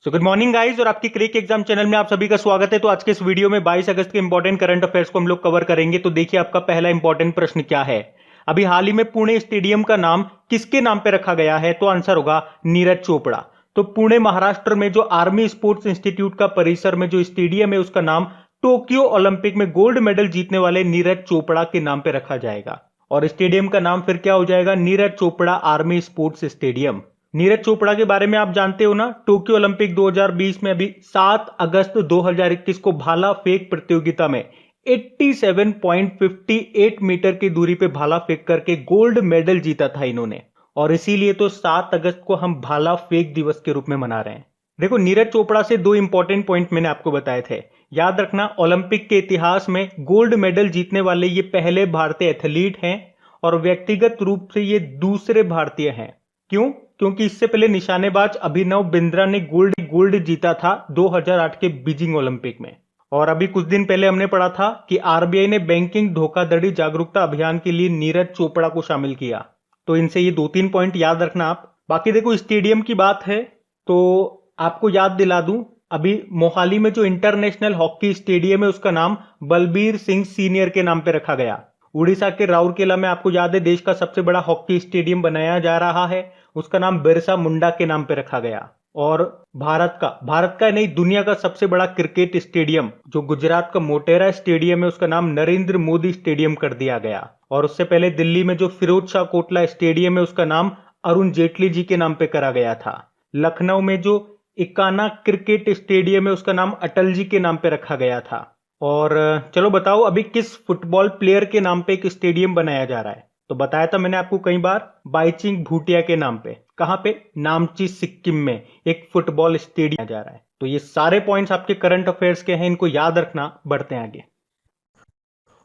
तो good morning guys, और आपकी क्रिक एग्जाम चैनल में आप सभी का स्वागत है। तो आज के इस वीडियो में 22 अगस्त के इंपॉर्टेंट करंट अफेयर्स को हम लोग कवर करेंगे। तो देखिए आपका पहला इंपॉर्टेंट प्रश्न क्या है। अभी हाल ही में पुणे स्टेडियम का नाम किसके नाम पे रखा गया है? तो आंसर होगा नीरज चोपड़ा। तो पुणे महाराष्ट्र में जो आर्मी स्पोर्ट्स इंस्टीट्यूट का परिसर में जो स्टेडियम है उसका नाम टोक्यो ओलंपिक में गोल्ड मेडल जीतने वाले नीरज चोपड़ा के नाम पे रखा जाएगा। और स्टेडियम का नाम फिर क्या हो जाएगा? Neeraj Chopra army sports stadium. Neeraj Chopra के बारे में आप जानते हो ना, टोक्यो ओलंपिक 2020 में अभी 7 अगस्त 2021 को भाला फेंक प्रतियोगिता में 87.58 मीटर की दूरी पे भाला फेंक करके गोल्ड मेडल जीता था इन्होंने। और इसीलिए तो 7 अगस्त को हम भाला फेंक दिवस के रूप में मना रहे हैं। देखो, नीरज चोपड़ा से दो इंपॉर्टेंट पॉइंट मैंने आपको बताए थे। याद रखना, ओलंपिक के इतिहास में गोल्ड मेडल जीतने वाले ये पहले भारतीय एथलीट हैं और व्यक्तिगत रूप से ये दूसरे भारतीय हैं। क्यों? क्योंकि इससे पहले निशानेबाज अभिनव बिंद्रा ने गोल्ड जीता था 2008 के बीजिंग ओलंपिक में। और अभी कुछ दिन पहले हमने पढ़ा था कि आरबीआई ने बैंकिंग धोखाधड़ी जागरूकता अभियान के लिए नीरज चोपड़ा को शामिल किया। तो इनसे ये 2-3 पॉइंट याद रखना आप। बाकी देखो, स्टेडियम की बात है तो आपको याद दिला दूं, अभी मोहाली में जो इंटरनेशनल हॉकी स्टेडियम है उसका नाम बलबीर सिंह सीनियर के नाम पे रखा गया। उड़ीसा के राउरकेला में आपको याद है देश का सबसे बड़ा हॉकी स्टेडियम बनाया जा रहा है, उसका नाम बिरसा मुंडा के नाम पे रखा गया। और भारत का नहीं, दुनिया का सबसे बड़ा क्रिकेट स्टेडियम जो गुजरात का मोटेरा स्टेडियम है उसका नाम नरेंद्र मोदी स्टेडियम कर दिया गया। और उससे पहले दिल्ली में जो फिरोज शाह कोटला स्टेडियम है उसका नाम अरुण जेटली जी के नाम पे करा गया था। लखनऊ में जो इकाना क्रिकेट स्टेडियम है उसका नाम अटल जी के नाम पे रखा गया था। और चलो बताओ, अभी किस फुटबॉल प्लेयर के नाम पे एक स्टेडियम बनाया जा रहा है? तो बताया था मैंने आपको कई बार, बाइचिंग भूटिया के नाम पे। कहां पे? नामची, सिक्किम में एक फुटबॉल स्टेडियम जा रहा है। तो ये सारे पॉइंट्स आपके करंट अफेयर्स के हैं, इनको याद रखना। बढ़ते हैं आगे।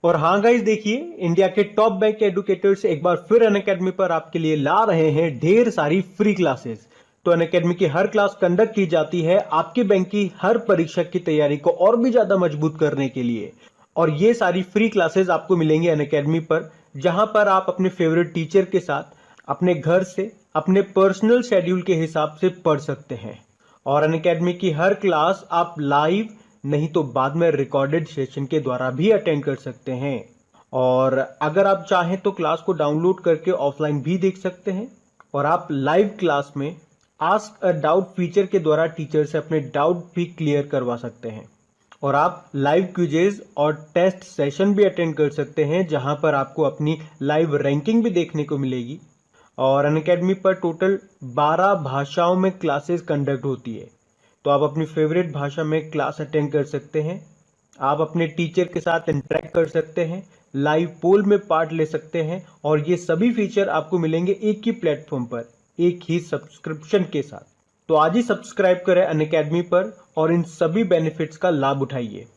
और हाँ गाइस, देखिए, इंडिया के टॉप बैंक एडुकेटर्स एक बार फिर अनअकैडमी पर आपके लिए ला रहे हैं ढेर सारी फ्री क्लासेस। तो अनअकैडमी की हर क्लास कंडक्ट की जाती है आपके बैंक की हर परीक्षा की तैयारी को और भी ज्यादा मजबूत करने के लिए। और ये सारी फ्री क्लासेस आपको मिलेंगे अनअकैडमी पर, जहां पर आप अपने फेवरेट टीचर के साथ अपने घर से अपने पर्सनल शेड्यूल के हिसाब से पढ़ सकते हैं। और अनअकैडमी की हर क्लास आप लाइव नहीं तो बाद में रिकॉर्डेड सेशन के द्वारा भी अटेंड कर सकते हैं। और अगर आप चाहें तो क्लास को डाउनलोड करके ऑफलाइन भी देख सकते हैं। और आप लाइव क्लास में आस्क अ डाउट फीचर के द्वारा टीचर से अपने डाउट भी क्लियर करवा सकते हैं। और आप लाइव क्विजेज और टेस्ट सेशन भी अटेंड कर सकते हैं, जहां पर आपको अपनी लाइव रैंकिंग भी देखने को मिलेगी। और अनअकैडमी पर टोटल 12 भाषाओं में क्लासेस कंडक्ट होती है। तो आप अपनी फेवरेट भाषा में क्लास अटेंड कर सकते हैं। आप अपने टीचर के साथ इंटरेक्ट कर सकते हैं, लाइव पोल में पार्ट ले सकते हैं। और ये सभी फीचर आपको मिलेंगे एक ही प्लेटफॉर्म पर, एक ही सब्सक्रिप्शन के साथ। तो आज ही सब्सक्राइब करें अनअकैडमी पर और इन सभी बेनिफिट्स का लाभ उठाइए।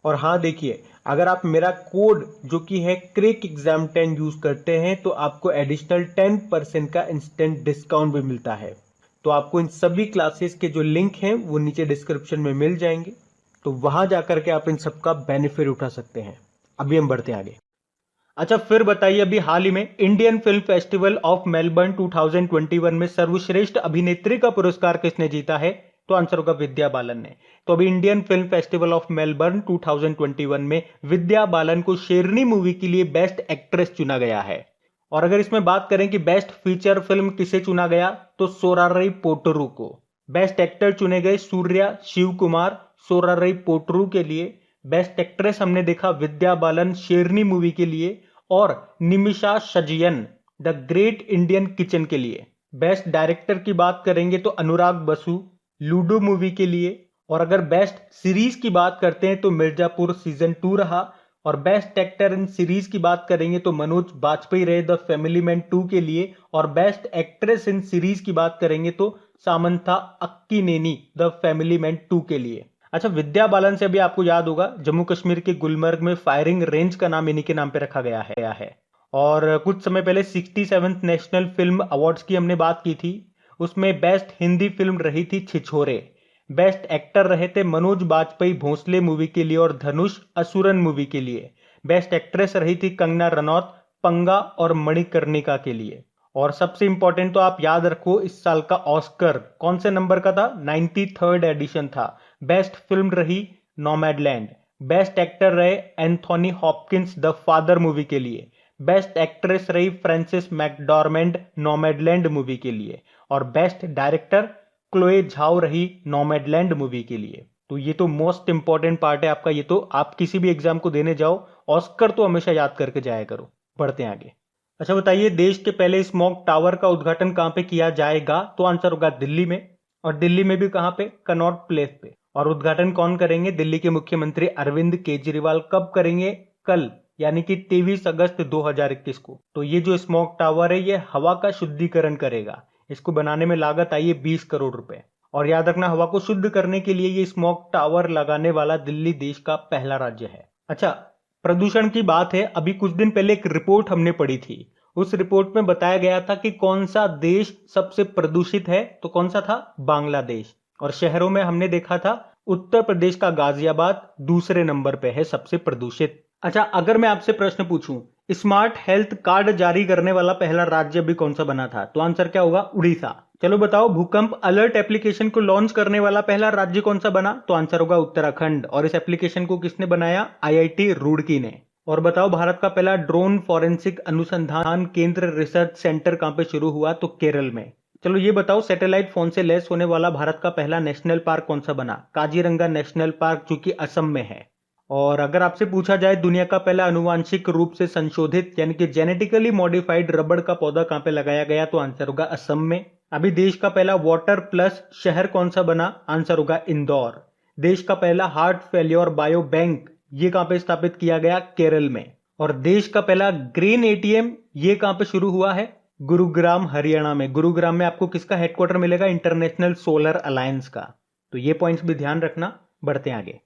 और हाँ देखिए, अगर आप मेरा कोड जो कि है क्रिक एग्जाम 10 यूज करते हैं तो आपको एडिशनल 10% का इंस्टेंट डिस्काउंट भी मिलता है। तो आपको इन सभी क्लासेस के जो लिंक हैं वो नीचे डिस्क्रिप्शन में मिल जाएंगे, तो वहां जाकर के आप इन सबका बेनिफिट उठा सकते हैं। अभी हम बढ़ते हैं आगे। अच्छा, फिर बताइए, अभी हाल ही में Indian film festival of Melbourne 2021 में सर्वश्रेष्ठ अभिनेत्री का पुरस्कार किसने जीता है? तो आंसर होगा विद्या बालन ने। तो अभी Indian film festival of Melbourne 2021 में विद्या बालन को शेरनी मूवी के लिए बेस्ट एक्ट्रेस चुना गया है। और अगर इसमें बात करें कि बेस्ट फीचर फिल्म किसे चुना गया, तो सोरारई पोटरू को। बेस्ट एक्टर चुने गए सूर्या शिव कुमार सोरारई पोटरू के लिए। बेस्ट एक्ट्रेस हमने देखा विद्या बालन शेरनी मूवी के लिए, और Nimisha Sajayan the great Indian kitchen के लिए। बेस्ट डायरेक्टर की बात करेंगे तो अनुराग बसु लूडो मूवी के लिए। और अगर बेस्ट सीरीज की बात करते हैं तो मिर्जापुर सीजन 2 रहा। और बेस्ट एक्टर इन सीरीज की बात करेंगे तो मनोज बाजपेयी रहे द फैमिली मैन 2 के लिए। और बेस्ट एक्ट्रेस इन सीरीज की बात करेंगे तो Samantha Akkineni the family man 2 के लिए। अच्छा, विद्या बालन से अभी आपको याद होगा जम्मू कश्मीर के गुलमर्ग में फायरिंग रेंज का नाम इन्हीं के नाम पे रखा गया है। और कुछ समय पहले 67th नेशनल फिल्म अवार्ड्स की हमने बात की थी, उसमें बेस्ट हिंदी फिल्म रही थी छिछोरे। बेस्ट एक्टर रहे थे मनोज बाजपेयी भोंसले मूवी के लिए और धनुष असुरन मूवी के लिए। बेस्ट एक्ट्रेस रही थी कंगना रनौत पंगा और मणिकर्णिका के लिए। और सबसे इंपॉर्टेंट तो आप याद रखो, इस साल का ऑस्कर कौन से नंबर का था? 93rd एडिशन था। बेस्ट फिल्म रही नोमैडलैंड। बेस्ट एक्टर रहे Anthony Hopkins the father movie के लिए। बेस्ट एक्ट्रेस रही फ्रांसिस मैकडॉर्मेंड नोमैडलैंड मूवी के लिए। और बेस्ट डायरेक्टर क्लोए झाओ रही नोमैडलैंड मूवी के लिए। तो ये तो मोस्ट इंपॉर्टेंट पार्ट है आपका। ये तो आप किसी भी एग्जाम को देने जाओ, ऑस्कर तो हमेशा याद करके जाया करो। बढ़ते हैं आगे। अच्छा बताइए, देश के पहले स्मॉग टावर का उद्घाटन कहां पे किया जाएगा? तो आंसर होगा दिल्ली में। और दिल्ली में भी कहां पे? कनॉट प्लेस पे। और उद्घाटन कौन करेंगे? दिल्ली के मुख्यमंत्री अरविंद केजरीवाल। कब करेंगे? कल, यानी कि 23 अगस्त 2021 को। तो ये जो स्मॉग टावर है ये हवा का शुद्धिकरण करेगा। इसको बनाने में लागत आई है 20 करोड़ रुपए। और याद रखना, हवा को शुद्ध करने के लिए ये स्मॉग टावर लगाने वाला दिल्ली देश का पहला राज्य है। अच्छा, प्रदूषण की बात है, अभी कुछ दिन पहले एक रिपोर्ट हमने पढ़ी थी। उस रिपोर्ट में बताया गया था कि कौन सा देश सबसे प्रदूषित है। तो कौन सा था? बांग्लादेश। और शहरों में हमने देखा था उत्तर प्रदेश का गाजियाबाद दूसरे नंबर पे है सबसे प्रदूषित। अच्छा, अगर मैं आपसे प्रश्न पूछूं, स्मार्ट हेल्थ कार्ड जारी करने वाला पहला राज्य भी कौन सा बना था? तो आंसर क्या होगा? उड़ीसा। चलो बताओ, भूकंप अलर्ट एप्लीकेशन को लॉन्च करने वाला पहला राज्य कौन सा बना? तो आंसर होगा उत्तराखंड। और इस एप्लीकेशन को किसने बनाया? आईआईटी रुड़की ने। और बताओ, भारत का पहला ड्रोन फॉरेंसिक अनुसंधान केंद्र रिसर्च सेंटर कहां पे शुरू हुआ? तो केरल में। चलो ये बताओ, सैटेलाइट फोन से लैस होने वाला भारत का पहला नेशनल पार्क कौन सा बना? काजीरंगा नेशनल पार्क, जो कि असम में है। और अगर आपसे पूछा जाए दुनिया का पहला अनुवांशिक रूप से संशोधित यानी कि जेनेटिकली मॉडिफाइड रबड़ का पौधा कहां पे लगाया गया? तो आंसर होगा असम में। अभी देश का पहला वाटर प्लस शहर कौन सा बना? आंसर होगा इंदौर। देश का पहला हार्ट फेल्योर बायो बैंक ये कहां पे स्थापित किया गया? केरल में। और देश का पहला ग्रीन एटीएम ये कहां पे शुरू हुआ है? गुरुग्राम हरियाणा में। गुरुग्राम में आपको किसका हेडक्वार्टर मिलेगा? इंटरनेशनल सोलर अलायंस का। तो ये पॉइंट्स भी ध्यान रखना। बढ़ते हैं आगे।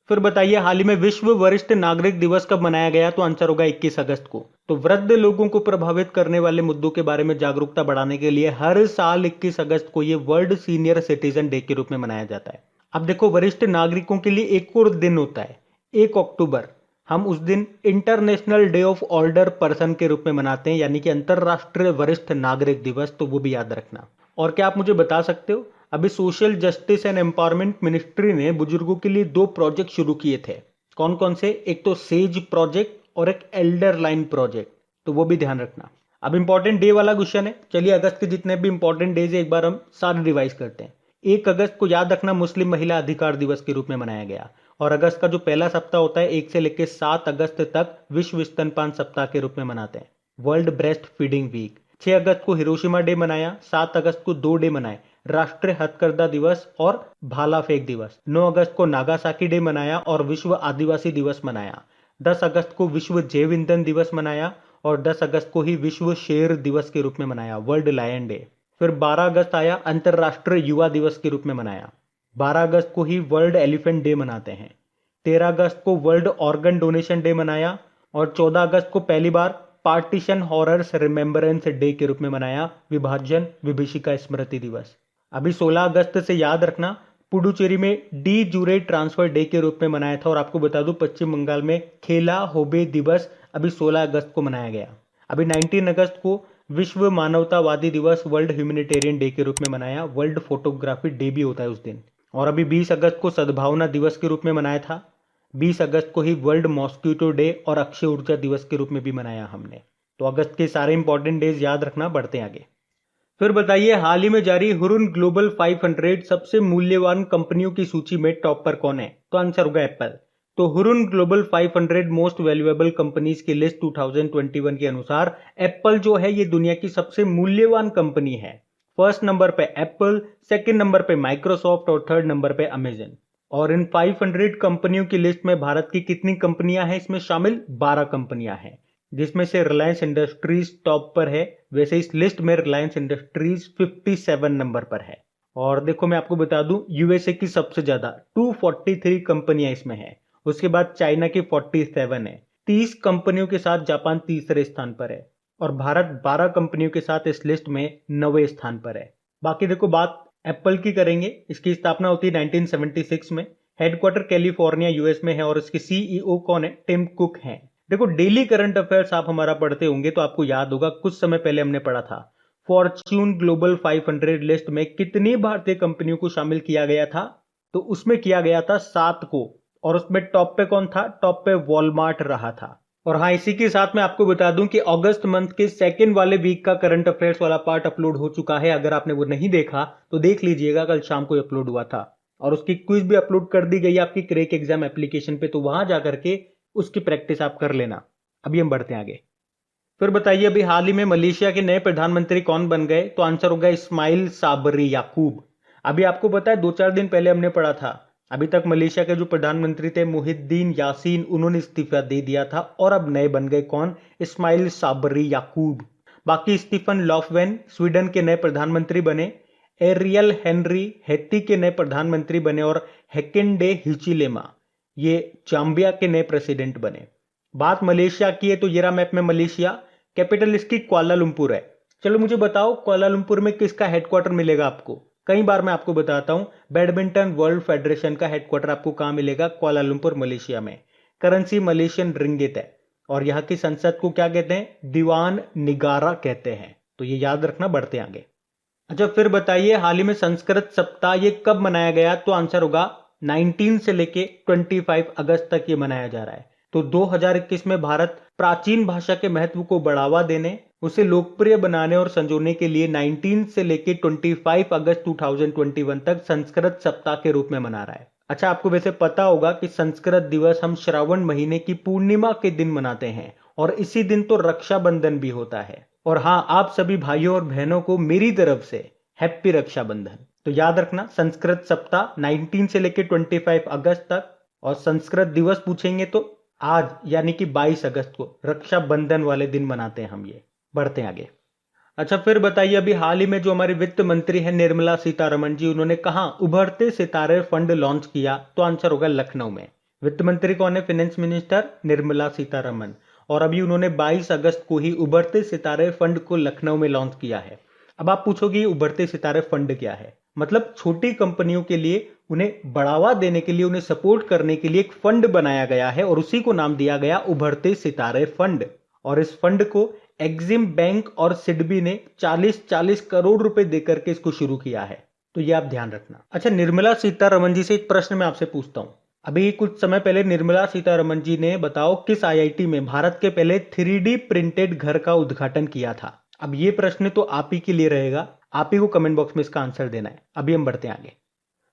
फिर बताइए, हाल ही में विश्व वरिष्ठ नागरिक दिवस कब मनाया गया? तो आंसर होगा 21 अगस्त को। तो वृद्ध लोगों को प्रभावित करने वाले मुद्दों के बारे में जागरूकता बढ़ाने के लिए हर साल 21 अगस्त को ये वर्ल्ड सीनियर सिटीजन डे के रूप में मनाया जाता है। अब देखो, वरिष्ठ नागरिकों के लिए एक और दिन होता है 1 अक्टूबर। हम उस दिन international day of older person के रूप में मनाते हैं, यानी कि अंतरराष्ट्रीय वरिष्ठ नागरिक दिवस। तो वो भी याद रखना। और क्या आप मुझे बता सकते हो, अभी social justice and empowerment ministry ने बुजुर्गों के लिए 2 प्रोजेक्ट शुरू किए थे। कौन कौन से? एक तो सेज प्रोजेक्ट और एक एल्डर लाइन प्रोजेक्ट। तो वो भी ध्यान रखना। अब इंपॉर्टेंट डे वाला क्वेश्चन है। चलिए, अगस्त के जितने भी इंपॉर्टेंट डेज है एक बार हम सारे रिवाइज करते हैं। 1 अगस्त को याद रखना मुस्लिम महिला अधिकार दिवस के रूप में मनाया गया। और अगस्त का जो पहला सप्ताह होता है 1 से लेकर 7 अगस्त तक विश्व स्तनपान सप्ताह के रूप में मनाते हैं, वर्ल्ड ब्रेस्ट फीडिंग वीक। 6 अगस्त को हिरोशिमा डे मनाया। 7 अगस्त को 2 डे मनाए, राष्ट्रीय हथकरघा दिवस और भाला फेंक दिवस। 9 अगस्त को नागासाकी डे मनाया और विश्व आदिवासी दिवस मनाया। 10 अगस्त को विश्व जैव ईंधन दिवस मनाया। और 10 अगस्त को ही विश्व शेर दिवस के रूप में मनाया, वर्ल्ड लायन डे। फिर 12 अगस्त आया, अंतरराष्ट्रीय युवा दिवस के रूप में मनाया। 12 अगस्त को ही वर्ल्ड एलिफेंट डे मनाते हैं। 13 अगस्त को वर्ल्ड ऑर्गन डोनेशन डे मनाया। और 14 अगस्त को पहली बार पार्टीशन हॉरर्स रिमेम्बरेंस डे के रूप में मनाया, विभाजन विभीषिका स्मृति दिवस। अभी 16 अगस्त से याद रखना पुडुचेरी में डी जूरे ट्रांसफर डे के रूप में मनाया था। और आपको बता दूं, पश्चिम बंगाल में खेला होबे दिवस अभी 16 अगस्त को मनाया गया। अभी 19 अगस्त को विश्व मानवतावादी दिवस, वर्ल्ड ह्यूमैनिटेरियन डे के रूप में मनाया। वर्ल्ड फोटोग्राफी डे भी होता है उस दिन। और अभी 20 अगस्त को सद्भावना दिवस के रूप में मनाया था। 20 अगस्त को ही वर्ल्ड मॉस्किटो डे और अक्षय ऊर्जा दिवस के रूप में भी मनाया हमने। तो अगस्त के सारे इंपॉर्टेंट डेज याद रखना। बढ़ते हैं आगे। फिर बताइए, हाल ही में जारी हुरुन ग्लोबल 500 सबसे मूल्यवान कंपनियों की सूची में टॉप पर कौन है? तो आंसर होगा एप्पल। तो Hurun global 500 most valuable companies की लिस्ट 2021 के अनुसार एप्पल जो है ये दुनिया की सबसे मूल्यवान कंपनी है। फर्स्ट नंबर पे एप्पल, सेकंड नंबर पे माइक्रोसॉफ्ट और थर्ड नंबर पे अमेजन। और इन 500 कंपनियों की लिस्ट में भारत की कितनी कंपनियां हैं इसमें शामिल? 12 कंपनियां हैं, जिसमें से रिलायंस इंडस्ट्रीज टॉप पर है। वैसे इस लिस्ट में रिलायंस इंडस्ट्रीज 57 नंबर पर है। और देखो, मैं आपको बता दूं, यूएसए की सबसे ज्यादा 243 कंपनियां इसमें है। उसके बाद चाइना की 47 है। 30 कंपनियों के साथ जापान तीसरे स्थान पर है। और भारत 12 कंपनियों के साथ इस लिस्ट में 9वें स्थान पर है। बाकी देखो, बात एप्पल की करेंगे। इसकी स्थापना होती है 1976 में। हेडक्वार्टर कैलिफोर्निया यूएस में है। और इसके सीईओ कौन है? टिम कुक हैं। देखो डेली करंट अफेयर्स आप हमारा पढ़ते होंगे तो आपको याद होगा कुछ समय पहले हमने पढ़ा था फॉर्च्यून ग्लोबल 500 लिस्ट में कितनी भारतीय कंपनियों को शामिल किया गया था। तो उसमें किया गया था 7 को, और उसमें टॉप पे कौन था? टॉप पे वॉलमार्ट रहा था। और हाँ, इसी के साथ मैं आपको बता दूं कि अगस्त मंथ के सेकेंड वाले वीक का करंट अफेयर्स वाला पार्ट अपलोड हो चुका है। अगर आपने वो नहीं देखा तो देख लीजिएगा, कल शाम को अपलोड हुआ था। और उसकी क्विज भी अपलोड कर दी गई है आपकी क्रैक एग्जाम एप्लीकेशन पे, तो वहां जाकर के उसकी प्रैक्टिस आप कर लेना। अभी हम बढ़ते हैं आगे। फिर बताइए, अभी हाल ही में मलेशिया के नए प्रधानमंत्री कौन बन गए? तो आंसर होगा इस्माइल साबरी याकूब। अभी आपको पता है 2-4 दिन पहले हमने पढ़ा था, अभी तक मलेशिया के जो प्रधानमंत्री थे मुहिद्दीन यासीन, उन्होंने इस्तीफा दे दिया था और अब नए बन गए कौन? इस्माइल साबरी याकूब। बाकी स्टीफन लॉफवेन स्वीडन के नए प्रधानमंत्री बने, एरियल हेनरी हैती के नए प्रधानमंत्री बने और हेकेंडे हिचिलेमा ये जाम्बिया के नए प्रेसिडेंट बने। बात मलेशिया की है तो ये रहा मैप में मलेशिया। कैपिटल इसकी कुआलालंपुर है। चलो मुझे बताओ कुआलालंपुर में किसका हेडक्वार्टर मिलेगा आपको? कई बार मैं आपको बताता हूं, बैडमिंटन वर्ल्ड फेडरेशन का हेडक्वार्टर आपको कहां मिलेगा? कुआलालंपुर मलेशिया में। करेंसी मलेशियन रिंगिट है और यहां की संसद को क्या कहते हैं? दीवान निगारा कहते हैं। तो ये याद रखना, बढ़ते आगे। अच्छा फिर बताइए, हाल ही में संस्कृत सप्ताह ये कब मनाया गया? तो आंसर होगा 19 से लेके 25 अगस्त तक ये मनाया जा रहा है। तो 2021 में भारत प्राचीन भाषा के महत्व को बढ़ावा देने, उसे लोकप्रिय बनाने और संजोने के लिए 19 से लेके 25 अगस्त 2021 तक संस्कृत सप्ताह के रूप में मना रहा है। अच्छा आपको वैसे पता होगा कि संस्कृत दिवस हम श्रावण महीने की पूर्णिमा के दिन मनाते हैं और इसी दिन तो रक्षाबंधन भी होता है। और हाँ, आप सभी भाइयों और बहनों को मेरी तरफ से हैप्पी रक्षाबंधन। तो याद रखना, संस्कृत सप्ताह 19 से लेकर 25 अगस्त तक, और संस्कृत दिवस पूछेंगे तो आज यानी कि 22 अगस्त को रक्षाबंधन वाले दिन मनाते हैं हम ये। बढ़ते हैं आगे। अच्छा फिर बताइए, अभी हाल ही में जो हमारे वित्त मंत्री हैं निर्मला सीतारमण जी, उन्होंने कहां उभरते सितारे फंड लॉन्च किया? तो आंसर होगा लखनऊ में। वित्त मंत्री कौन है? Finance minister Nirmala Sitharaman. और अभी उन्होंने 22 अगस्त को ही उभरते सितारे फंड को लखनऊ में लॉन्च किया है। अब आप पूछोगे उभरते सितारे फंड क्या है? मतलब छोटी कंपनियों के लिए उन्हें बढ़ावा देने के लिए, उन्हें सपोर्ट करने के लिए एक फंड बनाया गया है और उसी को नाम दिया गया उभरते सितारे फंड। और इस फंड को एक्सिम बैंक और सिडबी ने 40-40 करोड़ रुपए देकर के इसको शुरू किया है। तो ये आप ध्यान रखना। अच्छा निर्मला सीतारमण जी से एक प्रश्न मैं आपसे पूछता हूं। अभी कुछ समय पहले निर्मला सीतारमण जी ने बताओ किस आईआईटी में भारत के पहले 3D प्रिंटेड घर का उद्घाटन किया था? अब ये प्रश्न तो आप ही के लिए रहेगा, आप ही को कमेंट बॉक्स में इसका आंसर देना है। अभी हम बढ़ते हैं आगे।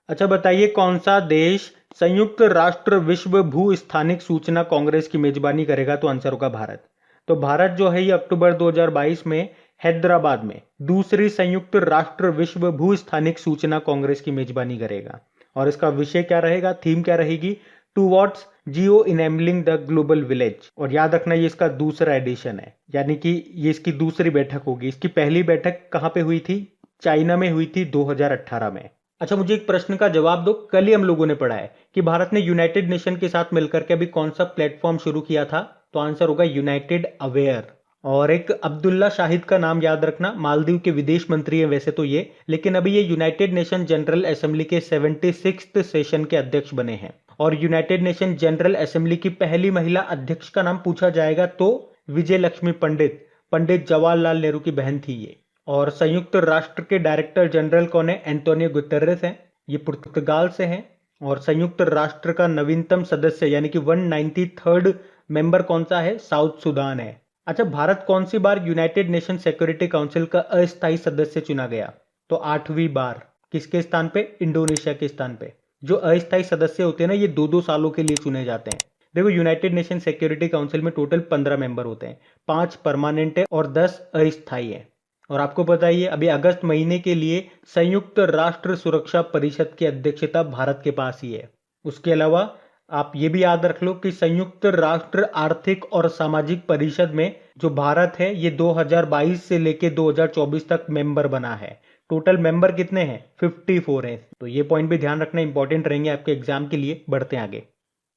अच्छा बताइए, कौन सा देश संयुक्त राष्ट्र विश्व भू स्थानिक सूचना कांग्रेस की मेजबानी करेगा? तो आंसर होगा भारत। तो भारत जो है ये अक्टूबर 2022 में हैदराबाद में दूसरी संयुक्त राष्ट्र विश्व भू स्थानिक सूचना कांग्रेस की मेजबानी करेगा। और इसका विषय क्या रहेगा, थीम क्या रहेगी? Towards Jio enabling the global village. और याद रखना ये इसका दूसरा एडिशन है, यानी कि ये इसकी दूसरी बैठक होगी। इसकी पहली बैठक कहां पे हुई थी? चाइना में हुई थी 2018 में। अच्छा मुझे एक प्रश्न का जवाब दो। कल ही हम लोगों ने पढ़ा है कि भारत ने यूनाइटेड नेशन के साथ मिलकर के अभी कौन सा प्लेटफॉर्म शुरू किया था? तो आंसर होगा यूनाइटेड अवेयर। और एक अब्दुल्ला शाहिद का नाम याद रखना, मालदीव के विदेश मंत्री हैं वैसे तो ये, लेकिन अभी ये यूनाइटेड नेशन जनरल असेंबली के 76th सेशन के अध्यक्ष बने हैं। और यूनाइटेड नेशन जनरल असेंबली की पहली महिला अध्यक्ष का नाम पूछा जाएगा तो विजय लक्ष्मी पंडित, पंडित जवाहरलाल नेहरू की बहन थी ये। और संयुक्त राष्ट्र के डायरेक्टर जनरल कौन है? एंटोनियो गुतेरेस हैं, ये पुर्तगाल से हैं। और संयुक्त राष्ट्र का नवीनतम सदस्य यानी कि 193rd मेंबर कौन सा है? साउथ सुडान है। अच्छा भारत कौन सी बार यूनाइटेड नेशन सिक्योरिटी काउंसिल का अस्थायी सदस्य चुना गया? तो 8वीं बार। किसके स्थान पे? इंडोनेशिया के स्थान पे। जो अस्थायी सदस्य होते हैं ना, ये 2-2 सालों के लिए चुने जाते हैं। देखो यूनाइटेड नेशन सिक्योरिटी काउंसिल में टोटल 15 मेंबर होते हैं, 5 परमानेंट है और 10 अस्थायी है। और आपको पता ही है अभी अगस्त महीने के लिए संयुक्त राष्ट्र सुरक्षा परिषद की अध्यक्षता भारत के पास ही है। उसके अलावा आप ये भी याद रख लो कि संयुक्त राष्ट्र आर्थिक और सामाजिक परिषद में जो भारत है ये 2022 से लेके 2024 तक मेंबर बना है। टोटल मेंबर कितने हैं? 54 हैं। तो ये पॉइंट भी ध्यान रखना, इंपॉर्टेंट रहेंगे आपके एग्जाम के लिए। बढ़ते हैं आगे।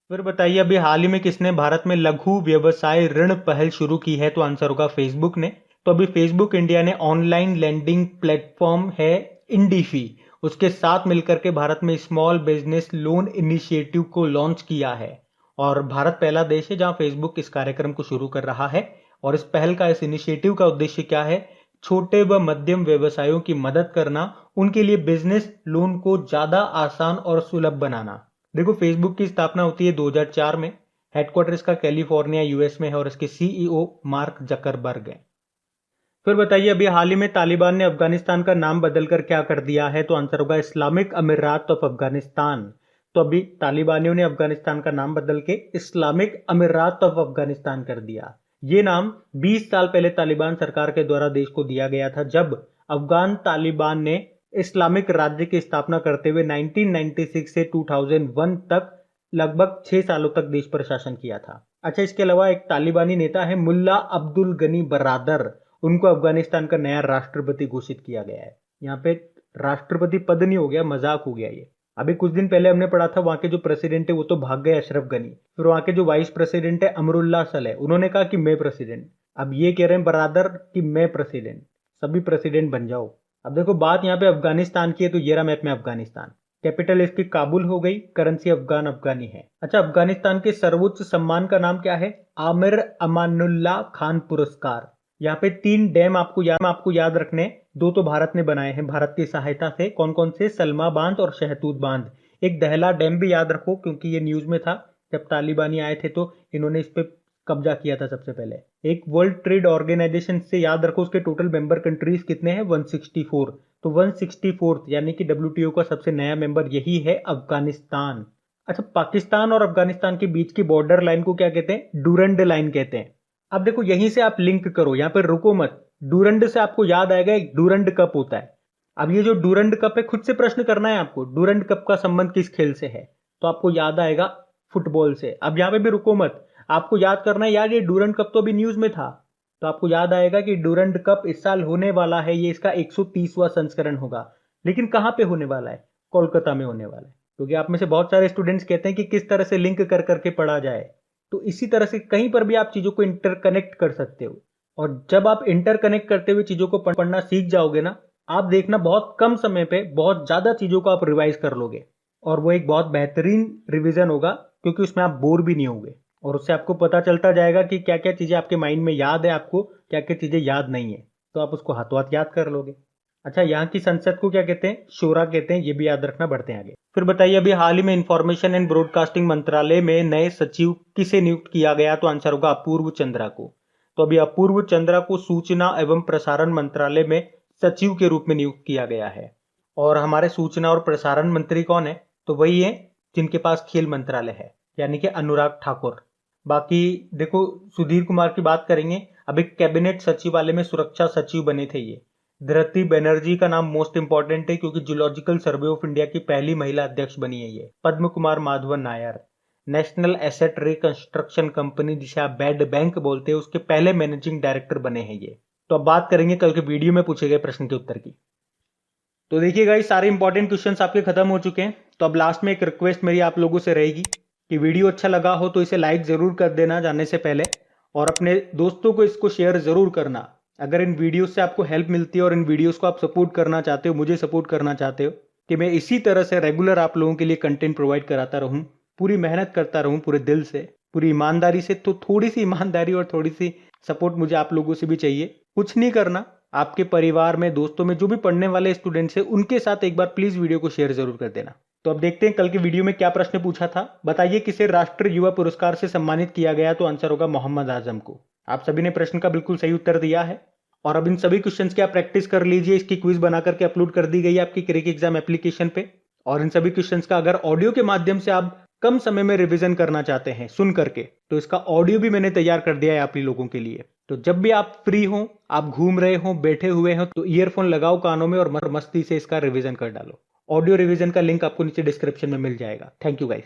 फिर बताइए, अभी हाल ही में किसने भारत में लघु व्यवसाय ऋण पहल शुरू की है? तो आंसर होगा फेसबुक ने। तो अभी फेसबुक इंडिया ने ऑनलाइन लैंडिंग प्लेटफॉर्म है इंडीफी, उसके साथ मिलकर के भारत में स्मॉल बिजनेस लोन इनिशिएटिव को लॉन्च किया है। और भारत पहला देश है जहां फेसबुक इस कार्यक्रम को शुरू कर रहा है। और इस पहल का, इस इनिशिएटिव का उद्देश्य क्या है? छोटे व मध्यम व्यवसायों की मदद करना, उनके लिए बिजनेस लोन को ज्यादा आसान और सुलभ बनाना। देखो, फेसबुक की स्थापना होती है 2004 में। हेडक्वार्टर इसका कैलिफोर्निया यूएस में है और इसके सीईओ मार्क जकरबर्ग हैं। फिर बताइए, अभी हाल ही में तालिबान ने अफगानिस्तान का नाम बदलकर क्या कर दिया है? तो आंसर होगा इस्लामिक अमीरात ऑफ अफगानिस्तान। तो अभी तालिबानियों ने अफगानिस्तान का नाम बदल के इस्लामिक अमीरात ऑफ अफगानिस्तान कर दिया। ये नाम 20 साल पहले तालिबान सरकार के द्वारा देश को दिया गया था, जब अफगान तालिबान ने इस्लामिक राज्य की स्थापना करते हुए 1996 से 2001 तक लगभग 6 सालों तक देश पर शासन किया था। अच्छा, इसके अलावा एक तालिबानी नेता है मुल्ला अब्दुल गनी बरादर, उनको अफगानिस्तान का नया राष्ट्रपति घोषित किया गया है। यहाँ पे राष्ट्रपति पद नहीं हो गया, मजाक हो गया ये। अभी कुछ दिन पहले हमने पढ़ा था वहां के जो प्रेसिडेंट है वो तो भाग गए, अशरफ गनी। फिर वहां के जो वाइस प्रेसिडेंट है अमरुल्ला सलेह, उन्होंने कहा कि मैं प्रेसिडेंट। अब ये कह रहे हैं बरादर कि मैं प्रेसिडेंट। सभी प्रेसिडेंट बन जाओ। अब देखो, बात यहाँ पे अफगानिस्तान की है, तो ये रहा मैप में अफगानिस्तान। कैपिटल इसकी काबुल हो गई, करेंसी अफगानी है। अच्छा, अफगानिस्तान के सर्वोच्च सम्मान का नाम क्या है? आमिर अमानुल्लाह खान पुरस्कार। यहाँ पे 3 डैम आपको याद रखने। 2 तो भारत ने बनाए हैं भारत की सहायता से। कौन कौन से? सलमा बांध और शहतूत बांध। एक दहला डैम भी याद रखो, क्योंकि ये न्यूज में था जब तालिबानी आए थे तो इन्होंने इस पे कब्जा किया था सबसे पहले। एक वर्ल्ड ट्रेड ऑर्गेनाइजेशन से याद रखो, उसके टोटल मेंबर कंट्रीज कितने हैं? 164। तो 164 यानी कि WTO का सबसे नया मेंबर यही है, अफगानिस्तान। अच्छा, पाकिस्तान और अफगानिस्तान के बीच की बॉर्डर लाइन को क्या कहते हैं? डूरंड लाइन कहते हैं। अब देखो, यहीं से आप लिंक करो, यहां पर रुको मत। डूरंड से आपको याद आएगा एक डूरंड कप होता है। अब ये जो डूरंड कप है, खुद से प्रश्न करना है आपको, डूरंड कप का संबंध किस खेल से है? तो आपको याद आएगा फुटबॉल से। अब यहां पे भी रुको मत, आपको याद करना है यार, ये डूरंड कप तो अभी न्यूज में था। तो आपको याद आएगा कि डूरंड कप इस साल होने वाला है, ये इसका 130वां संस्करण होगा। लेकिन कहां पे होने वाला है? कोलकाता में होने वाला है। क्योंकि आप में से बहुत सारे स्टूडेंट्स कहते हैं कि किस तरह से लिंक कर करके पढ़ा जाए। तो इसी तरह से कहीं पर भी आप चीजों को इंटरकनेक्ट कर सकते हो। और जब आप इंटरकनेक्ट करते हुए चीजों को पढ़ना सीख जाओगे ना, आप देखना बहुत कम समय पे बहुत ज्यादा चीजों को आप रिवाइज कर लोगे। और वो एक बहुत बेहतरीन रिवीजन होगा, क्योंकि उसमें आप बोर भी नहीं होगे। और उससे आपको पता चलता जाएगा कि क्या क्या चीजें आपके माइंड में याद है, आपको क्या क्या चीजें याद नहीं है, तो आप उसको हाथों हाथ याद कर लोगे। अच्छा, यहाँ की संसद को क्या कहते हैं? शोरा कहते हैं। ये भी याद रखना, बढ़ते हैं आगे। फिर बताइए, अभी हाल ही में इंफॉर्मेशन एंड ब्रॉडकास्टिंग मंत्रालय में नए सचिव किसे नियुक्त किया गया? तो आंसर होगा अपूर्व चंद्रा को। तो अभी अपूर्व चंद्रा को सूचना एवं प्रसारण मंत्रालय में सचिव के रूप में नियुक्त किया गया है। और हमारे सूचना और प्रसारण मंत्री कौन है? तो वही है जिनके पास खेल मंत्रालय है, यानी कि अनुराग ठाकुर। बाकी देखो, सुधीर कुमार की बात करेंगे। अभी कैबिनेट सचिवालय में सुरक्षा सचिव बने थे ये। धृति बनर्जी का नाम मोस्ट इंपॉर्टेंट है, क्योंकि जूलॉजिकल सर्वे ऑफ इंडिया की पहली महिला अध्यक्ष बनी है ये। Padma Kumar Madhavan Nair. National asset reconstruction company, जिसे आप बैड बैंक बोलते हैं, उसके पहले मैनेजिंग डायरेक्टर बने हैं ये। तो अब बात करेंगे कल के वीडियो में पूछे गए प्रश्न के उत्तर की। तो देखिए गाइस, सारे इंपॉर्टेंट क्वेश्चंस आपके खत्म हो चुके हैं। तो अब लास्ट में एक रिक्वेस्ट मेरी आप लोगों से रहेगी कि वीडियो अच्छा लगा हो तो इसे लाइक जरूर कर देना जाने से पहले, और अपने दोस्तों को इसको शेयर जरूर करना। अगर इन वीडियोस से आपको हेल्प मिलती है और इन वीडियोस को आप सपोर्ट करना चाहते हो, मुझे सपोर्ट करना चाहते हो कि मैं इसी तरह से रेगुलर आप लोगों के लिए कंटेंट प्रोवाइड कराता रहूं, पूरी मेहनत करता रहूं, पूरे दिल से, पूरी ईमानदारी से, तो थोड़ी सी ईमानदारी और थोड़ी सी सपोर्ट मुझे आप लोगों से भी चाहिए। कुछ नहीं करना, आपके परिवार में, दोस्तों में जो भी पढ़ने वाले स्टूडेंट्स हैं, उनके साथ एक बार प्लीज वीडियो को शेयर जरूर कर देना। तो अब देखते हैं कल की वीडियो में क्या प्रश्न पूछा था। बताइए, किसे राष्ट्रीय युवा पुरस्कार से सम्मानित किया गया? तो आंसर होगा मोहम्मद आजम को। आप सभी ने प्रश्न का बिल्कुल सही उत्तर दिया है। और अब इन सभी क्वेश्चंस की आप प्रैक्टिस कर लीजिए। इसकी क्विज बना करके अपलोड कर दी गई है आपकी क्रेक एग्जाम एप्लीकेशन पे। और इन सभी क्वेश्चंस का अगर ऑडियो के माध्यम से आप कम समय में रिवीजन करना चाहते हैं सुन करके, तो इसका ऑडियो भी मैंने तैयार कर दिया है आप ही लोगों के लिए। तो जब भी आप फ्री हो, आप घूम रहे हो, बैठे हुए हो, तो ईयरफोन लगाओ कानों में और मस्ती से इसका रिवीजन कर डालो। ऑडियो रिवीजन का लिंक आपको नीचे डिस्क्रिप्शन में मिल जाएगा। Thank you guys.